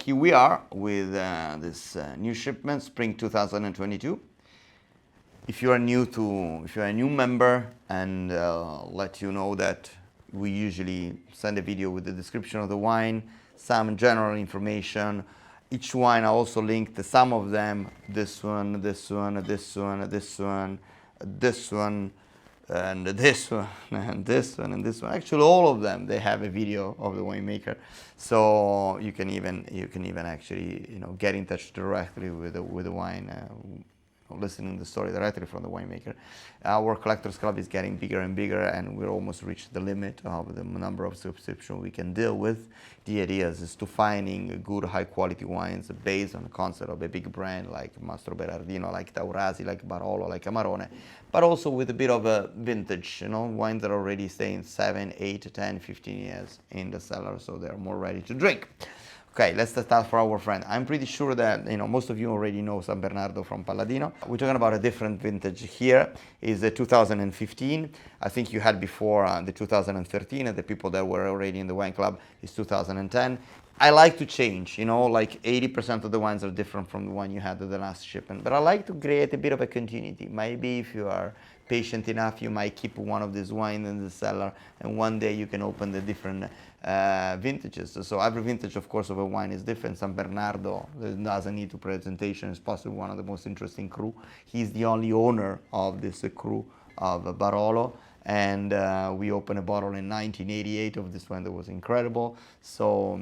here we are with this new shipment, spring 2022. If you are a new member, and let you know that we usually send a video with the description of the wine, some general information. Each wine I also linked to some of them. This one, this one, this one, this one, this one, and this one, and this one, and this one. Actually, all of them, they have a video of the winemaker, so you can even actually get in touch directly with the wine, listening the story directly from the winemaker. Our collectors club is getting bigger and bigger, and we're almost reached the limit of the number of subscriptions we can deal with. The idea is to finding good, high-quality wines based on the concept of a big brand like MASTROBERARDINO, like TAURASI, like BAROLO, like AMARONE, but also with a bit of a vintage, wines that are already staying 7, 8, 10, 15 years in the cellar, so they're more ready to drink. Okay, let's start for our friend. I'm pretty sure that most of you already know San Bernardo from Palladino. We're talking about a different vintage here. Is the 2015. I think you had before the 2013, and the people that were already in the wine club is 2010. I like to change, like 80% of the wines are different from the one you had at the last shipment. But I like to create a bit of a continuity. Maybe if you are patient enough, you might keep one of these wines in the cellar, and one day you can open the different vintages. So every vintage, of course, of a wine is different. San Bernardo doesn't need to presentation. It's possibly one of the most interesting cru. He's the only owner of this cru of Barolo. And we opened a bottle in 1988 of this wine that was incredible. So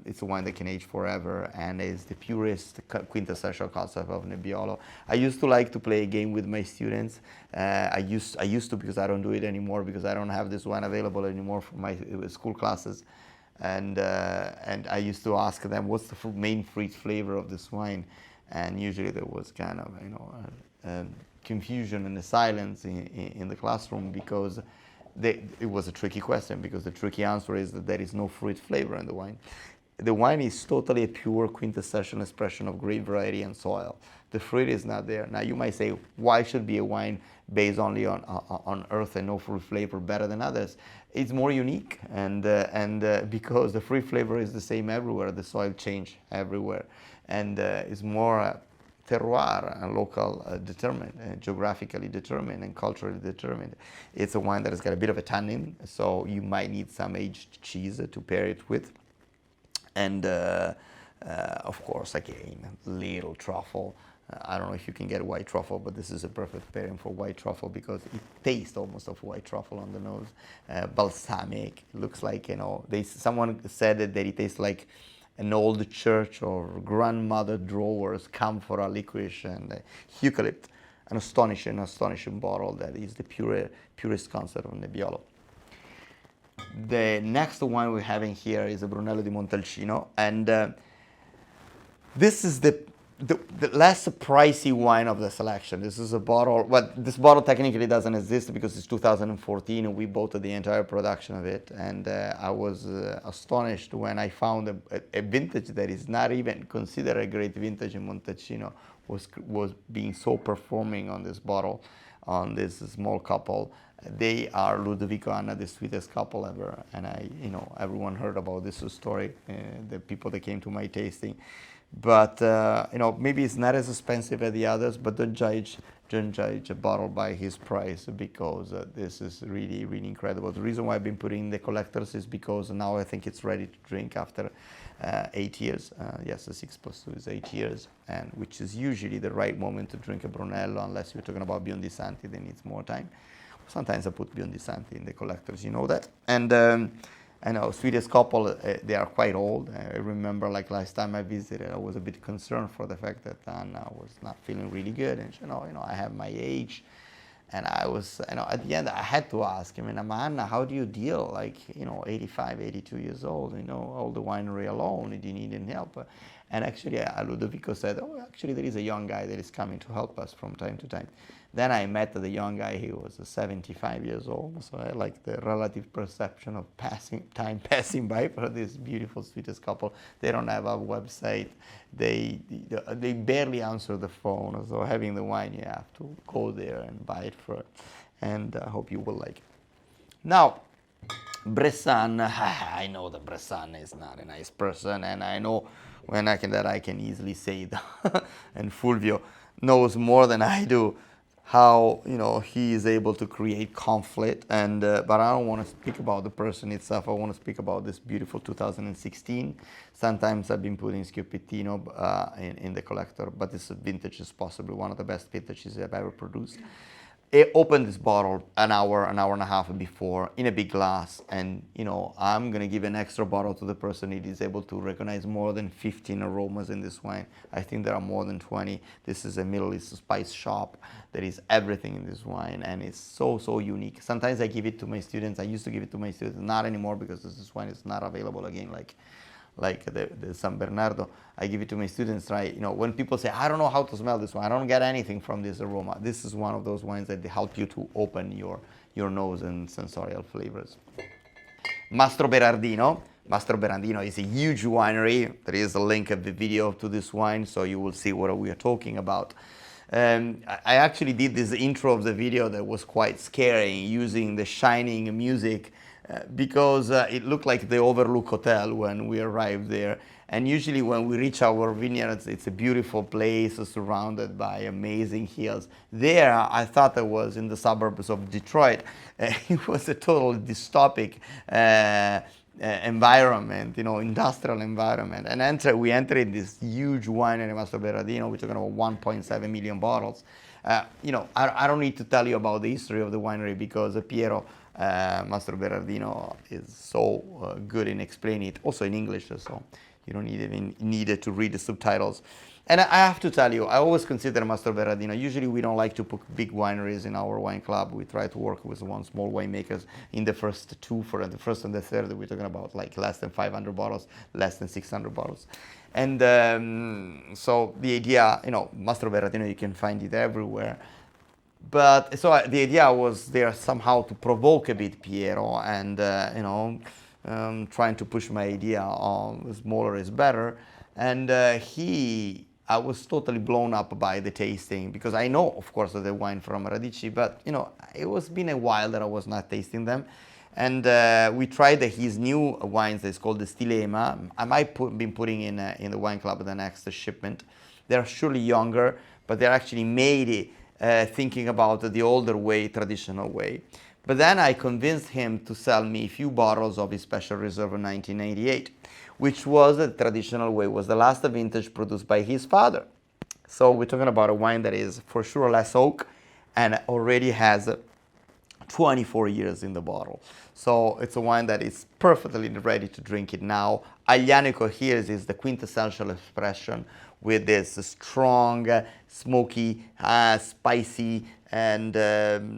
it's a wine that can age forever, and is the purest quintessential concept of Nebbiolo. I used to like to play a game with my students. I used to, because I don't do it anymore, because I don't have this wine available anymore for my school classes. And I used to ask them, what's the main fruit flavor of this wine? And usually there was kind of, confusion and the silence in the classroom, because it was a tricky question, because the tricky answer is that there is no fruit flavor in the wine. The wine is totally a pure quintessential expression of grape variety and soil. The fruit is not there. Now you might say, why should be a wine based only on earth and no fruit flavor better than others? It's more unique, and because the fruit flavor is the same everywhere, the soil change everywhere, and it's more terroir and local determined, geographically determined and culturally determined. It's a wine that has got a bit of a tannin, so you might need some aged cheese to pair it with. And of course, again, little truffle. I don't know if you can get white truffle, but this is a perfect pairing for white truffle, because it tastes almost of white truffle on the nose. Balsamic, looks like, someone said that it tastes like an old church or grandmother drawers, camphora licorice, and eucalypt. An astonishing bottle that is the purest concept of Nebbiolo. The next wine we're having here is a Brunello di Montalcino, and this is the less pricey wine of the selection. This is a bottle, but this bottle technically doesn't exist because it's 2014 and we bought the entire production of it. And I was astonished when I found a vintage that is not even considered a great vintage in Montalcino was being so performing on this bottle, on this small couple. They are Ludovico and Anna, the sweetest couple ever. And everyone heard about this story, the people that came to my tasting. But maybe it's not as expensive as the others, but don't judge a bottle by his price, because this is really, really incredible. The reason why I've been putting in the collectors is because now I think it's ready to drink after 8 years. Yes, the 6+2 is 8 years, and which is usually the right moment to drink a Brunello, unless you're talking about Biondisanti, that needs more time. Sometimes I put Biondisanti in the collectors, you know that. And I know, sweetest couple, they are quite old. I remember, like last time I visited, I was a bit concerned for the fact that Anna was not feeling really good, and I have my age, and I was, at the end I had to ask him, Anna, how do you deal, like, 85, 82 years old, all the winery alone? Do you need any help? And actually, Ludovico said, actually there is a young guy that is coming to help us from time to time. Then I met the young guy. He was 75 years old, so I like the relative perception of time passing by for this beautiful, sweetest couple. They don't have a website. They barely answer the phone, so having the wine, you have to go there and buy it for it. And I hope you will like it. Now, Bressan, I know that Bressan is not a nice person, and I know that I can easily say that. And Fulvio knows more than I do how he is able to create conflict. And but I don't want to speak about the person itself. I want to speak about this beautiful 2016. Sometimes I've been putting Schioppettino in the collector, but this vintage is possibly one of the best vintages I've ever produced. I opened this bottle an hour and a half before in a big glass, and I'm gonna give an extra bottle to the person who is able to recognize more than 15 aromas in this wine. I think there are more than 20. This is a Middle East spice shop. There is everything in this wine, and it's so unique. Sometimes I give it to my students. I used to give it to my students, not anymore, because this wine is not available again, like the San Bernardo. I give it to my students, right? When people say, I don't know how to smell this wine, I don't get anything from this aroma. This is one of those wines that help you to open your nose and sensorial flavors. Mastroberardino. Mastroberardino is a huge winery. There is a link of the video to this wine, so you will see what we are talking about. I actually did this intro of the video that was quite scary, using the shining music, because it looked like the Overlook Hotel when we arrived there. And usually when we reach our vineyards, it's a beautiful place surrounded by amazing hills. There, I thought I was in the suburbs of Detroit. It was a totally dystopic environment, industrial environment. And we entered this huge winery, Mastroberardino. We're talking about 1.7 million bottles. I don't need to tell you about the history of the winery, because Piero Mastroberardino is so good in explaining it, also in English, so you don't even need to read the subtitles. And I have to tell you, I always consider Mastroberardino. Usually we don't like to put big wineries in our wine club. We try to work with one small winemakers in the first two. For the first and the third, we're talking about like less than 500 bottles, less than 600 bottles. And so the idea, Mastroberardino, you can find it everywhere. But so the idea was there somehow to provoke a bit Piero, and trying to push my idea on smaller is better. And I was totally blown up by the tasting, because I know, of course, the wine from Radici, but it was been a while that I was not tasting them. And we tried his new wines. It's called the Stilema. I might be putting in the wine club the next shipment. They're surely younger, but they're actually made thinking about the older way, traditional way. But then I convinced him to sell me a few bottles of his Special Reserve of 1988, which was the traditional way, was the last vintage produced by his father. So we're talking about a wine that is for sure less oak and already has 24 years in the bottle. So it's a wine that is perfectly ready to drink it now. Aglianico here is the quintessential expression, with this strong, smoky, spicy, and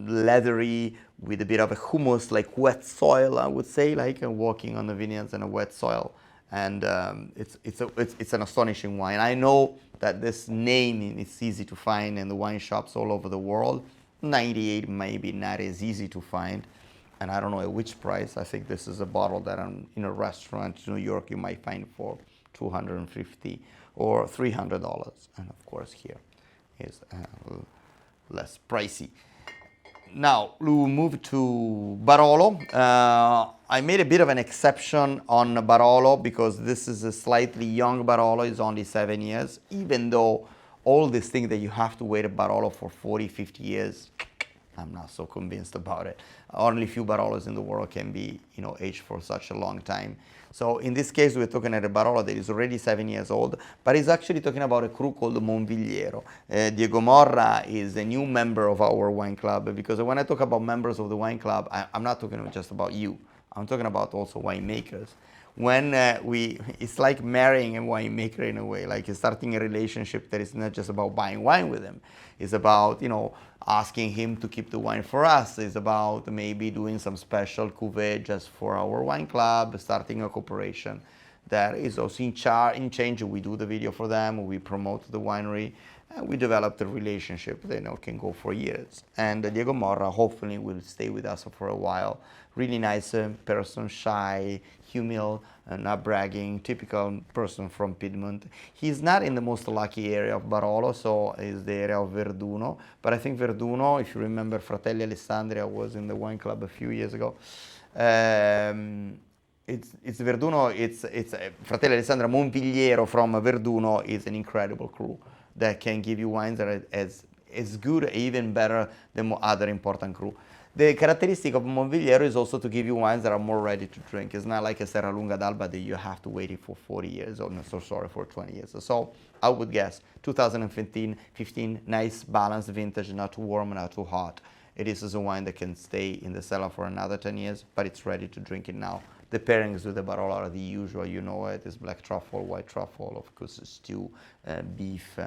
leathery, with a bit of a hummus, like wet soil, I would say, like walking on the vineyards in a wet soil. And it's an astonishing wine. I know that this name is easy to find in the wine shops all over the world. 98 maybe not as easy to find, and I don't know at which price. I think this is a bottle that in a restaurant in New York you might find for $250 or $300, and of course here is less pricey. Now we'll move to Barolo. I made a bit of an exception on Barolo, because this is a slightly young Barolo. It's only 7 years, even though all these things that you have to wait a Barolo for 40, 50 years, I'm not so convinced about it. Only a few Barolos in the world can be, aged for such a long time. So in this case, we're talking about a Barolo that is already 7 years old, but he's actually talking about a cru called Monvigliero. Diego Morra is a new member of our wine club, because when I talk about members of the wine club, I'm not talking just about you. I'm talking about also winemakers. When it's like marrying a winemaker in a way, like starting a relationship that is not just about buying wine with him. It's about, asking him to keep the wine for us. It's about maybe doing some special cuvée just for our wine club, starting a cooperation. That is also in change. We do the video for them, we promote the winery, and we develop the relationship that can go for years. And Diego Morra hopefully will stay with us for a while. Really nice person, shy, humble, not bragging, typical person from Piedmont. He's not in the most lucky area of Barolo, so is the area of Verduno. But I think Verduno, if you remember, Fratelli Alessandria was in the wine club a few years ago. It's Verduno, it's Fratelli Alessandro Monvigliero from Verduno is an incredible crew that can give you wines that are as good, even better than other important crew. The characteristic of Monvigliero is also to give you wines that are more ready to drink. It's not like a Serralunga d'Alba that you have to wait it for 40 years, or no, so sorry, for 20 years. So I would guess 2015, nice balanced vintage, not too warm, not too hot. It is a wine that can stay in the cellar for another 10 years, but it's ready to drink it now. The pairings with the Barolo are the usual, you know it, is black truffle, white truffle, of course stew, beef,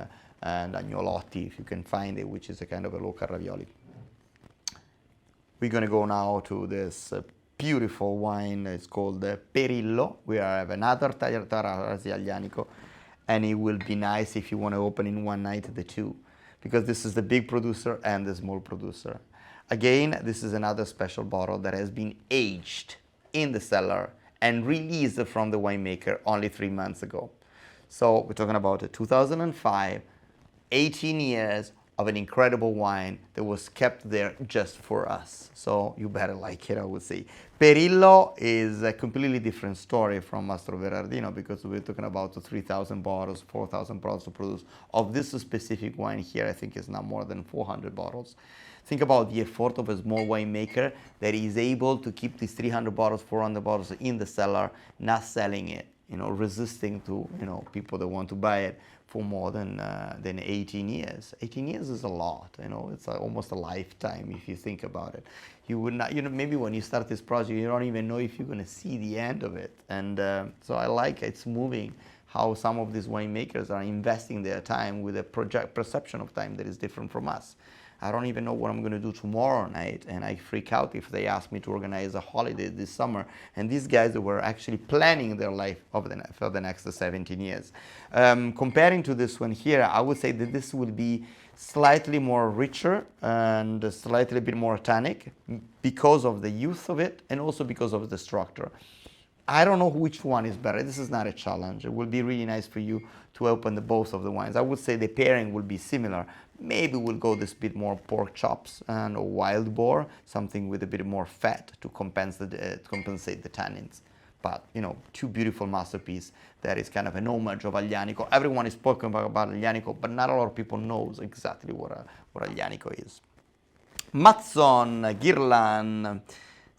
and agnolotti, if you can find it, which is a kind of a local ravioli. We're going to go now to this beautiful wine. It's called Perillo. We have another Taurasi Aglianico, and it will be nice if you want to open in one night the two, because this is the big producer and the small producer. Again, this is another special bottle that has been aged in the cellar and released from the winemaker only 3 months ago. So we're talking about a 2005, 18 years of an incredible wine that was kept there just for us. So you better like it, I would say. Perillo is a completely different story from Mastroberardino, because we're talking about 3,000 bottles, 4,000 bottles to produce. Of this specific wine here, I think it's not more than 400 bottles. Think about the effort of a small winemaker that is able to keep these 300 bottles, 400 bottles in the cellar, not selling it, resisting to, people that want to buy it for more than 18 years. 18 years is a lot, it's almost a lifetime if you think about it. You would not, maybe when you start this project, you don't even know if you're going to see the end of it. And so I like it's moving how some of these winemakers are investing their time with a perception of time that is different from us. I don't even know what I'm going to do tomorrow night, and I freak out if they ask me to organize a holiday this summer. And these guys were actually planning their life for the next 17 years. Comparing to this one here, I would say that this will be slightly more richer and slightly a bit more tannic because of the youth of it, and also because of the structure. I don't know which one is better. This is not a challenge. It will be really nice for you to open both of the wines. I would say the pairing will be similar. Maybe we'll go this bit more pork chops and a wild boar, something with a bit more fat to compensate the tannins. But, two beautiful masterpieces. That is kind of an homage of Aglianico. Everyone is spoken about Aglianico, but not a lot of people knows exactly what Aglianico is. Mazzon, GIRLAN.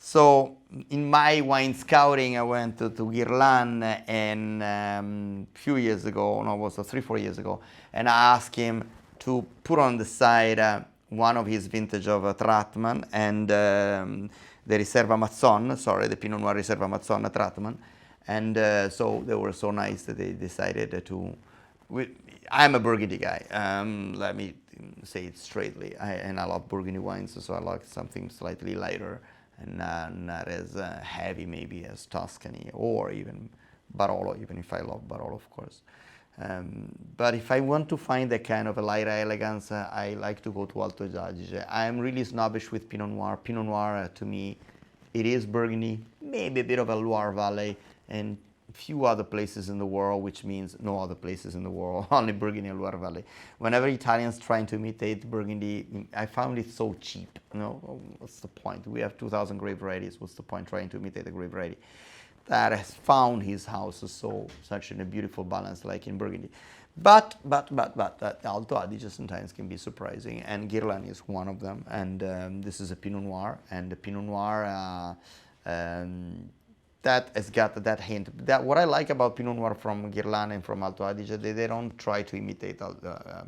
So in my wine scouting, I went to GIRLAN and few years ago, no, it was 3-4 years ago, and I asked him to put on the side one of his vintage of TRATTMAN and the Riserva Mazzon, the Pinot Noir Riserva Mazzon TRATTMAN. And so they were so nice that they decided to, I'm a Burgundy guy, let me say it straightly, and I love Burgundy wines, so I like something slightly lighter and not as heavy maybe as Tuscany or even Barolo, even if I love Barolo, of course. But if I want to find that kind of a lighter elegance, I like to go to Alto Adige. I'm really snobbish with Pinot Noir. Pinot Noir, to me, it is Burgundy, maybe a bit of a Loire Valley, and few other places in the world, which means no other places in the world, only Burgundy and Loire Valley. Whenever Italians trying to imitate Burgundy, I found it so cheap. What's the point? We have 2,000 grape varieties. What's the point trying to imitate a grape variety that has found his house such in a beautiful balance like in Burgundy? But Alto Adige sometimes can be surprising, and GIRLAN is one of them. And this is a Pinot Noir, and the Pinot Noir that has got that hint. What I like about Pinot Noir from GIRLAN and from Alto Adige, they don't try to imitate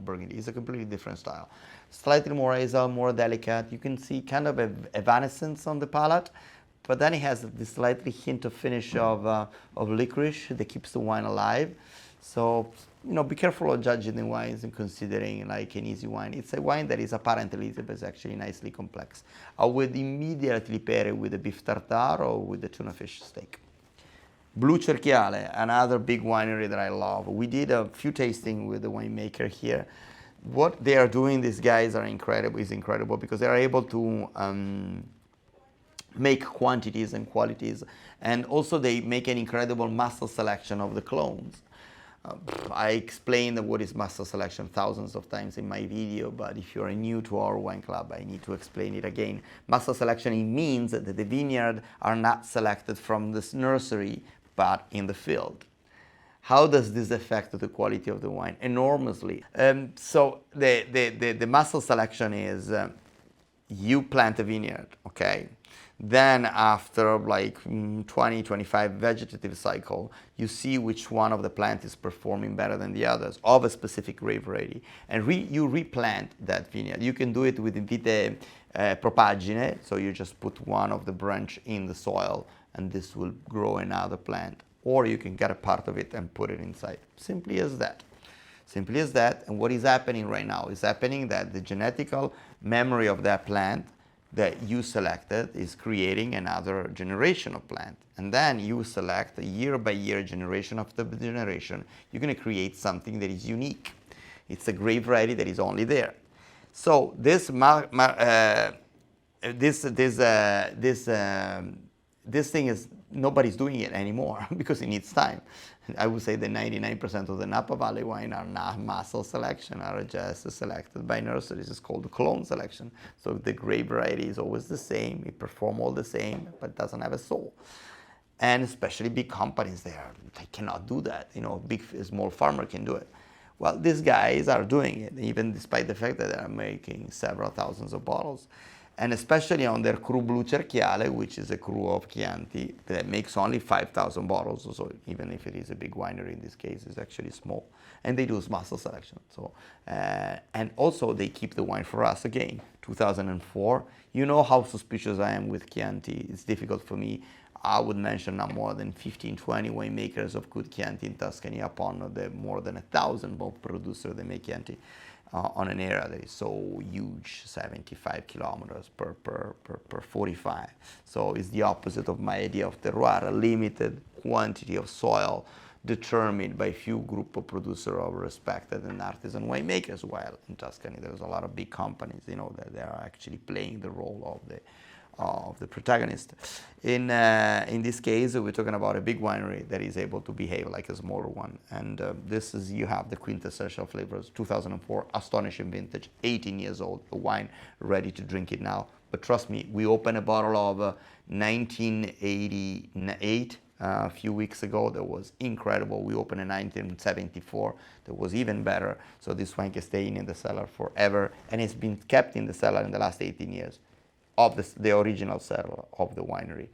Burgundy. It's a completely different style. Slightly more hazel, more delicate. You can see kind of a evanescence on the palate, but then it has this slightly hint of finish of licorice that keeps the wine alive. So, be careful of judging the wines and considering like an easy wine. It's a wine that is apparently easy, but it's actually nicely complex. I would immediately pair it with a beef tartare or with the tuna fish steak. BUCERCHIALE, another big winery that I love. We did a few tasting with the winemaker here. What they are doing, these guys are incredible, is incredible, because they are able to make quantities and qualities, and also they make an incredible muscle selection of the clones. I explained what is master selection thousands of times in my video, but if you're new to our wine club, I need to explain it again. Master selection, it means that the vineyard are not selected from this nursery, but in the field. How does this affect the quality of the wine? Enormously. So the master selection is you plant a vineyard, okay? Then after like 20-25 vegetative cycle, you see which one of the plant is performing better than the others of a specific grape variety. And you replant that vineyard. You can do it with vite propaggine, so you just put one of the branch in the soil and this will grow another plant. Or you can get a part of it and put it inside. Simply as that. Simply as that. And what is happening right now is happening that the genetical memory of that plant that you selected is creating another generation of plant. And then you select a year by year generation after generation. You're going to create something that is unique. It's a grape variety that is only there. So this thing is, nobody's doing it anymore because it needs time. I would say that 99% of the Napa Valley wine are not master selection, are just selected by nurseries. It's called clone selection. So the grape variety is always the same, it performs all the same, but doesn't have a soul. And especially big companies they cannot do that. You know, big, small farmer can do it. Well, these guys are doing it, even despite the fact that they are making several thousands of bottles. And especially on their cru BUCERCHIALE, which is a cru of Chianti, that makes only 5,000 bottles. So even if it is a big winery, in this case, it's actually small. And they do master selection. So, and also they keep the wine for us again. 2004, you know how suspicious I am with Chianti. It's difficult for me. I would mention not more than 15, 20 winemakers of good Chianti in Tuscany upon the more than 1,000 producers that make Chianti. On an area that is so huge, 75 kilometers per 45. So it's the opposite of my idea of terroir, a limited quantity of soil determined by few group of producers of respected and artisan winemakers, while in Tuscany there's a lot of big companies, you know, that they are actually playing the role of the protagonist. In this case, we're talking about a big winery that is able to behave like a smaller one. And this is, you have the quintessential flavors, 2004, astonishing vintage, 18 years old, a wine ready to drink it now. But trust me, we opened a bottle of 1988 a few weeks ago that was incredible. We opened in 1974 that was even better. So this wine can stay in the cellar forever, and it's been kept in the cellar in the last 18 years. Of the original cellar of the winery.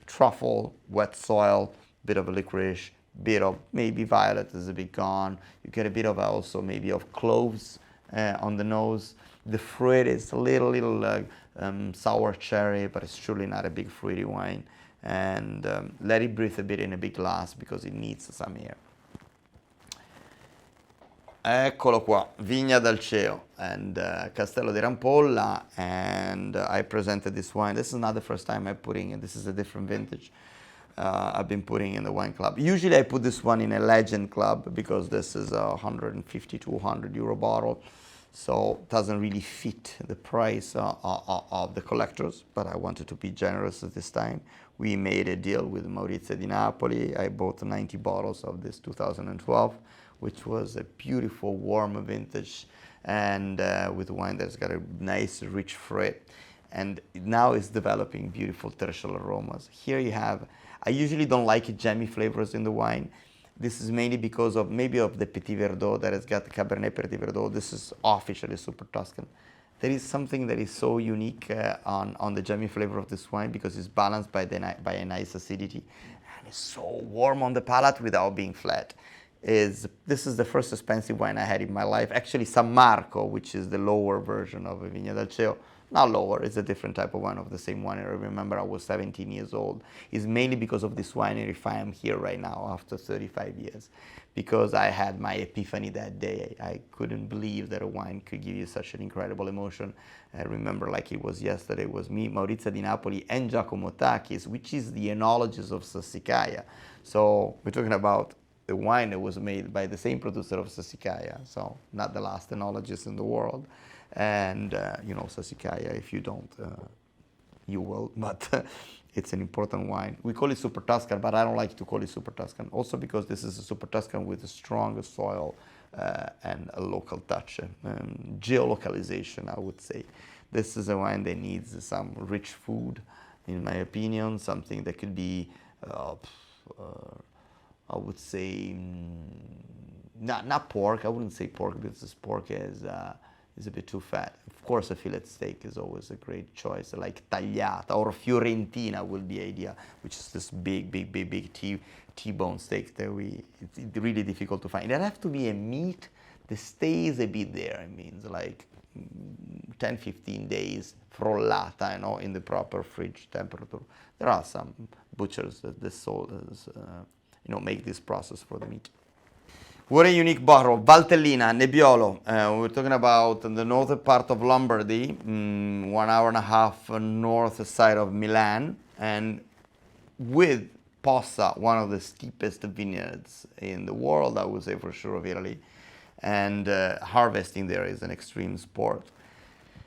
Truffle, wet soil, bit of a licorice, bit of maybe violet is a bit gone. You get a bit of also maybe of cloves on the nose. The fruit is a little sour cherry, but it's surely not a big fruity wine. And let it breathe a bit in a big glass because it needs some air. Eccolo qua, Vigna d'Alceo and Castello di Rampolla, and I presented this wine. This is not the first time I'm putting it. This is a different vintage I've been putting in the wine club. Usually I put this one in a legend club because this is a 150 to 100 euro bottle, so it doesn't really fit the price of the collectors, but I wanted to be generous at this time. We made a deal with Maurizio di Napoli. I bought 90 bottles of this 2012. Which was a beautiful, warm vintage, and with wine that's got a nice, rich fruit. And now it's developing beautiful tertial aromas. Here you have, I usually don't like jammy flavors in the wine. This is mainly because of maybe of the Petit Verdot that has got the Cabernet Petit Verdot. This is officially super Tuscan. There is something that is so unique on the jammy flavor of this wine because it's balanced by a nice acidity. And it's so warm on the palate without being flat. This is the first expensive wine I had in my life. Actually, San Marco, which is the lower version of Vigna d'Alceo, not lower, it's a different type of wine of the same winery. I remember I was 17 years old. It's mainly because of this winery if I am here right now after 35 years. Because I had my epiphany that day. I couldn't believe that a wine could give you such an incredible emotion. I remember like it was yesterday, it was me, Maurizio di Napoli, and Giacomo Takis, which is the enologist of Sassicaia. So we're talking about the wine that was made by the same producer of Sassicaia, so not the last enologist in the world. And you know Sassicaia, if you don't, you will. But it's an important wine. We call it Super Tuscan, but I don't like to call it Super Tuscan. Also because this is a Super Tuscan with a strong soil and a local touch, geolocalization, I would say. This is a wine that needs some rich food, in my opinion, something that could be, I would say, not pork. I wouldn't say pork because pork is a bit too fat. Of course, a fillet steak is always a great choice, like tagliata or fiorentina would be ideal, which is this big T-bone steak that it's really difficult to find. It has to be a meat that stays a bit there. It means like 10, 15 days frollata, you know, in the proper fridge temperature. There are some butchers that sold as, you know, make this process for the meat. What a unique bottle. Valtellina, Nebbiolo. We're talking about the northern part of Lombardy, 1 hour and a half north side of Milan, and with Possa, one of the steepest vineyards in the world, I would say for sure, of Italy. And harvesting there is an extreme sport.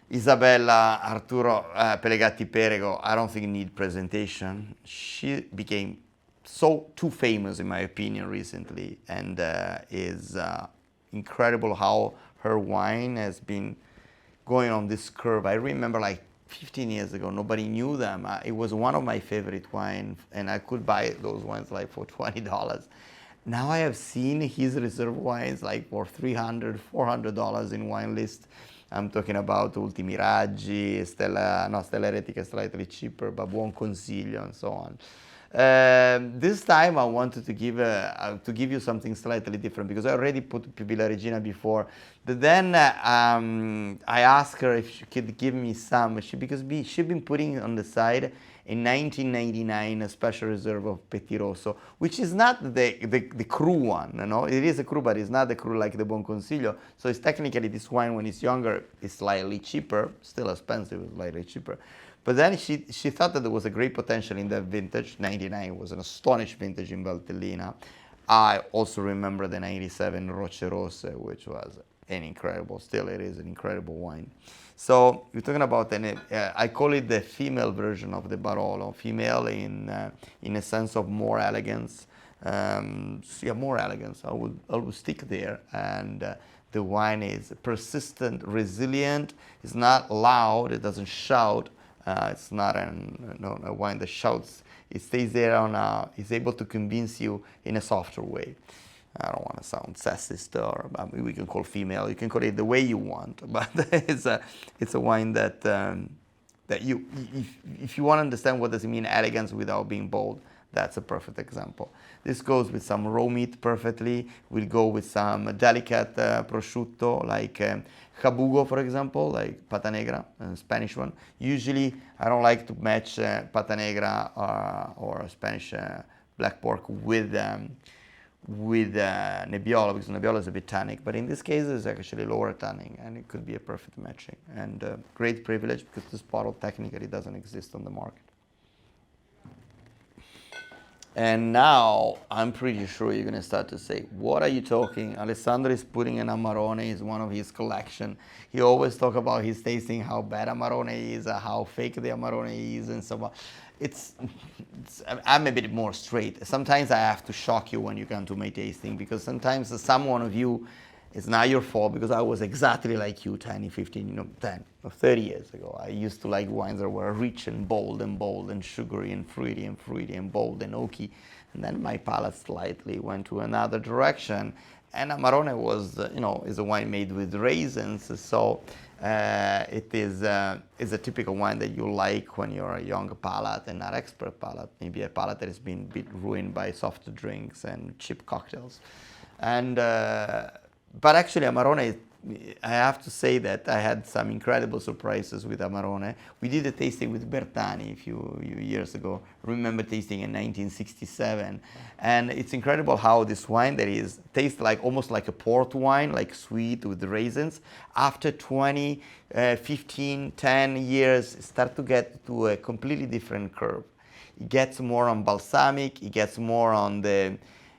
Isabella Arturo Pellegatti Perego, I don't think need presentation. She became too famous in my opinion recently, and is incredible how her wine has been going on this curve. I remember like 15 years ago, nobody knew them. It was one of my favorite wines, and I could buy those wines like for $20. Now I have seen his reserve wines like for $300, $400 in wine list. I'm talking about Ultimi Raggi, Stella Eretica slightly cheaper, but Buon Consiglio and so on. This time I wanted to give you something slightly different, because I already put Pupilla Regina before. But then I asked her if she could give me some, because she'd been putting on the side in 1999 a special reserve of Pettirosso, which is not the cru one, you know. It is a cru, but it's not the cru like the Buon Consiglio. So it's technically, this wine when it's younger is slightly cheaper, still expensive, slightly cheaper. But then she thought that there was a great potential in that vintage. 99 was an astonishing vintage in Valtellina. I also remember the 97 Roche Rosse, which was an incredible, still it is an incredible wine. So we're talking about, I call it the female version of the Barolo. Female in a sense of more elegance. Yeah, more elegance, I would stick there. And the wine is persistent, resilient, it's not loud, it doesn't shout. It's not a wine that shouts. It stays there it's able to convince you in a softer way. I don't want to sound sexist, or we can call female. You can call it the way you want, but it's a wine that if you want to understand what does it mean elegance without being bold, that's a perfect example. This goes with some raw meat perfectly. We'll go with some delicate prosciutto like jabugo, for example, like pata negra, Spanish one. Usually, I don't like to match pata negra or Spanish black pork with Nebbiolo, because Nebbiolo is a bit tannic. But in this case, it's actually lower tanning, and it could be a perfect matching. And great privilege, because this bottle technically doesn't exist on the market. And now, I'm pretty sure you're going to start to say, what are you talking? Alessandro is putting an Amarone, is one of his collection. He always talk about his tasting, how bad Amarone is, how fake the Amarone is, and so on. I'm a bit more straight. Sometimes I have to shock you when you come to my tasting, because sometimes some one of you, it's not your fault, because I was exactly like you 10, 15, 10 or 30 years ago. I used to like wines that were rich and bold and sugary and fruity and bold and oaky. And then my palate slightly went to another direction. And Amarone was, is a wine made with raisins. So it is a typical wine that you like when you're a young palate and not expert palate. Maybe a palate that has been a bit ruined by soft drinks and cheap cocktails. And but actually, Amarone, I have to say that I had some incredible surprises with Amarone. We did a tasting with Bertani a few years ago. I remember tasting in 1967. And it's incredible how this wine that tastes like almost like a port wine, like sweet with raisins, after 20, 15, 10 years, start to get to a completely different curve. It gets more on balsamic, it gets more on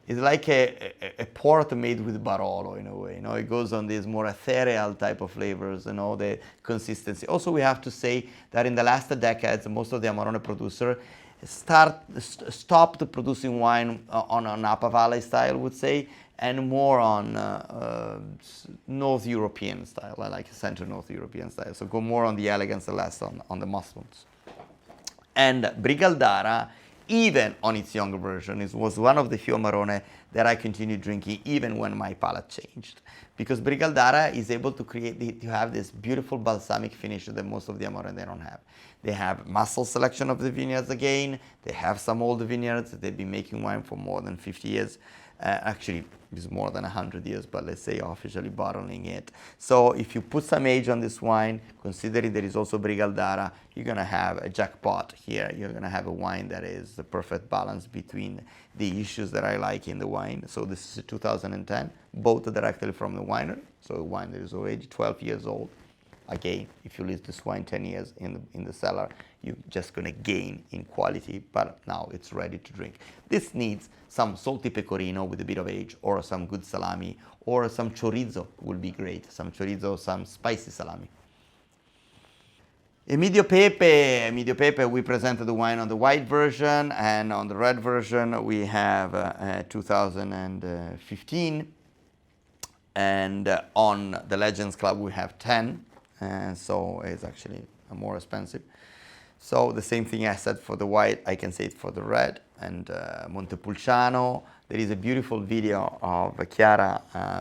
it's like a port made with Barolo in a way. It goes on these more ethereal type of flavors and all the consistency. Also, we have to say that in the last decades, most of the Amarone producers stopped producing wine on a Napa Valley style, I would say, and more on North European style, like Central North European style. So go more on the elegance and less on the muscles. And Brigaldara, even on its younger version, it was one of the few Amarone that I continued drinking even when my palate changed. Because Brigaldara is able to have this beautiful balsamic finish that most of the Amarone they don't have. They have muscle selection of the vineyards again. They have some old vineyards. They've been making wine for more than 50 years. Actually, it's more than 100 years, but let's say officially bottling it. So if you put some age on this wine, considering there is also Brigaldara, you're going to have a jackpot here. You're going to have a wine that is the perfect balance between the issues that I like in the wine. So this is a 2010, bought directly from the winery. So a wine that is already 12 years old. Again, if you leave this wine 10 years in the cellar, you're just going to gain in quality, but now it's ready to drink. This needs some salty pecorino with a bit of age, or some good salami, or some chorizo would be great. Some chorizo, some spicy salami. AR.PE.PE, we presented the wine on the white version, and on the red version we have 2015. And on the Legends Club we have 10. So it's actually more expensive. So the same thing I said for the white, I can say it for the red. And Montepulciano, there is a beautiful video of Chiara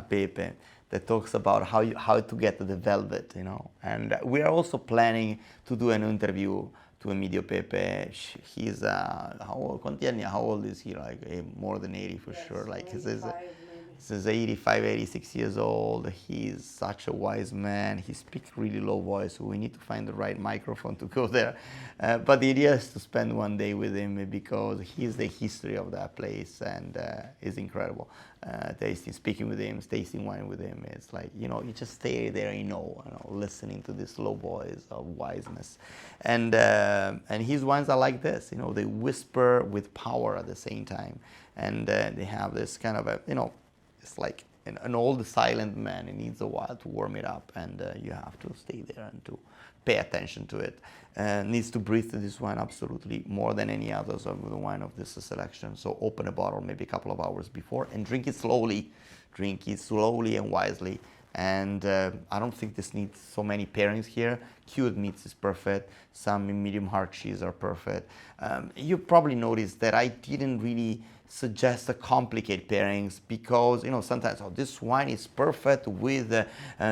Pepe that talks about how to get the velvet, you know. And we are also planning to do an interview to AR.PE.PE. He's how old is he? Like more than 80 for sure. Like he's 85, 86 years old. He's such a wise man. He speaks really low voice, so we need to find the right microphone to go there. But the idea is to spend one day with him because he's the history of that place, and it's incredible. Speaking with him, tasting wine with him, it's like, you know, you just stay there, you know, listening to this low voice of wiseness. And his wines are like this, you know, they whisper with power at the same time. And they have this kind of a, you know, it's like an old silent man. It needs a while to warm it up, and you have to stay there and to pay attention to it. Needs to breathe to this wine absolutely more than any others of the wine of this selection. So open a bottle maybe a couple of hours before and drink it slowly. Drink it slowly and wisely. And I don't think this needs so many pairings here. Cured meats is perfect. Some medium hard cheese are perfect. You probably noticed that I didn't really suggest a complicated pairings because, you know, sometimes, oh, this wine is perfect with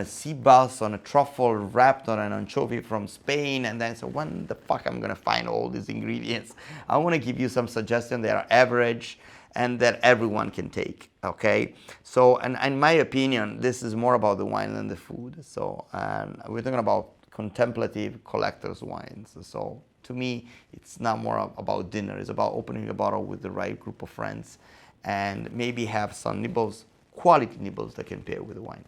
sea bass on a truffle wrapped on an anchovy from Spain, and then so when the fuck I'm gonna find all these ingredients? I want to give you some suggestions that are average and that everyone can take, okay? So, and in my opinion, this is more about the wine than the food. So, we're talking about contemplative collector's wines. So, to me, it's not more about dinner. It's about opening a bottle with the right group of friends and maybe have some nibbles, quality nibbles that can pair with the wine.